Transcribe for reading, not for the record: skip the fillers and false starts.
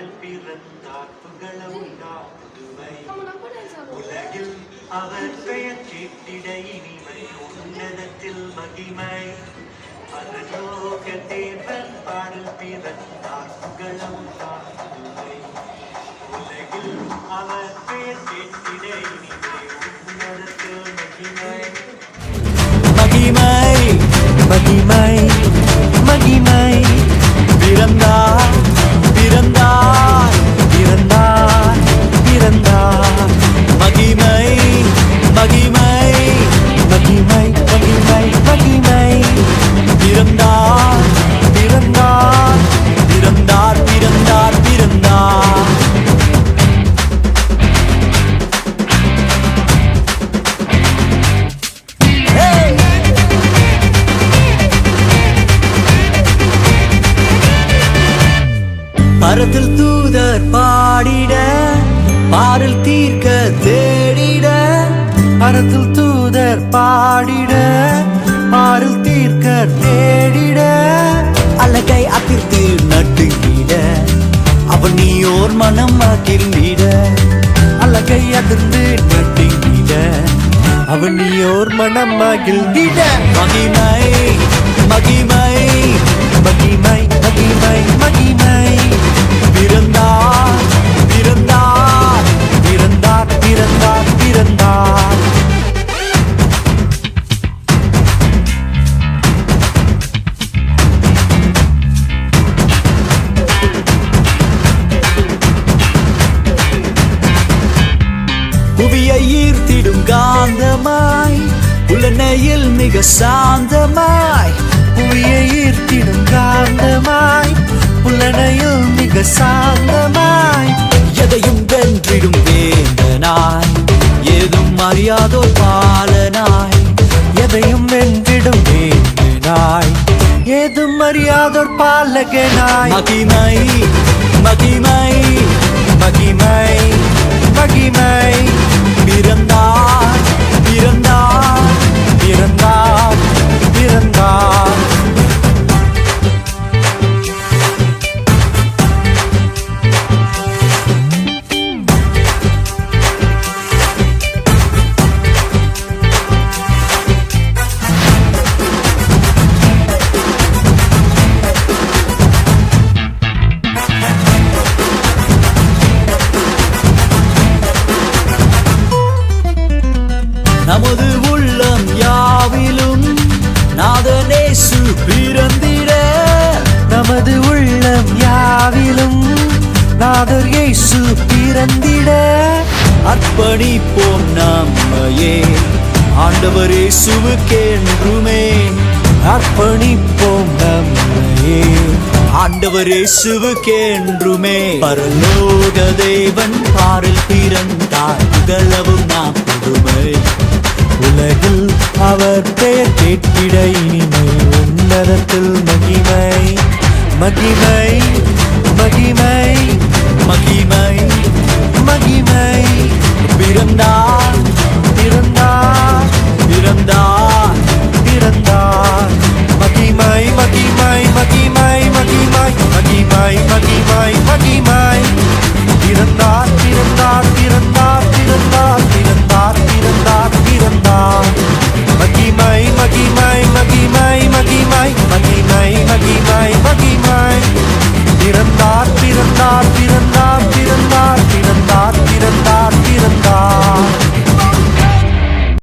பாடல் பிறந்தார் புகழ உண்டாம் புதுமை உலகில் அவர் பெயர் கேட்டிட இனிமை உன்னதத்தில் மகிமை பரலோக தேவன் பாடல் பிறந்தார் புகழ உண்டாம் புதுமை உலகில் அவர் பெயர் கேட்டிட இனிமை உன்னதத்தில் மகிமை மகிமை மகிமை மகிமை பிறந்தார் பிறந்தார் பிறந்தார் பிறந்தார் மகிமை மகிமை மகிமை மகிமை மகிமை பிறந்தார் பிறந்தார் பிறந்தார் பிறந்தார் பிறந்தார் பரத்தில் தூதர் பாடிட பாரில் தீர்க்க தேடிட பரத்தில் தூதர் பாடிட பாரில் தீர்க்க தேடிட அழகை அதிர்த்து நட்டுங்கிட அவன் நீயோர் மனம் மகிழ்ந்திட அழகை அதிர்ந்து நட்டுங்கிட அவன் நீயோர் மனம் மகிழ்ந்திட மகிமை மகிமை மகிமை மகிமை மகிமை பிறந்தார் பிறந்தார் பிறந்தார் பிறந்தார் பிறந்தார் புவியை ஈர்த்திடும் காந்தமாய் உலனையில் மிக சாந்தமாய் புவியை ஈர்த்திடும் காந்தமாய் புலனையில் மிக சாந்தமாய் எதையும் வென்றிடும் வேந்தனாய் ஏதும் அறியாதோர் பாலனாய் எதையும் வென்றிடும் வேந்தனாய் ஏதும் அறியாதோர் பாலகனாய் மகிமை மகிமை மகிமை மகிமை பிறந்தார் பிறந்தார் பிறந்தார் பிறந்தார் நமது உள்ளம் யாவிலும் நாதனேசு பிறந்திட நமது உள்ளம் யாவிலும் நாதர் இயேசு பிறந்திட அர்ப்பணிப்போம் நம்மையே ஆண்டவர் இயேசுவுக்கென்றுமே அர்ப்பணிப்போம் நம்மையே ஆண்டவர் இயேசுவுக்கென்றுமே பரலோக தேவன் பாரில் பிறந்தார் புகழவும் நாம் புதுமை உலகில் அவர் பெயர் கேட்டிட இனிமை உன்னதத்தில் மகிமை மகிமை மகிமை மகிமை மகிமை பிறந்தார் பிறந்தார் பிறந்தார் பிறந்தார் மகிமை மகிமை மகிமை மகிமை மகிமை மகிமை மகிமை பிறந்தார் பிறந்தார் பிறந்தார் பிறந்தார் பிறந்தார் பிறந்தார் பிறந்தார் மகிமை மகிமை மகிமை மகிமை மகிமை மகிமை மகிமை பிறந்தார் பிறந்தார் பிறந்தார் பிறந்தார் பிறந்தார் பிறந்தார் பிறந்தார்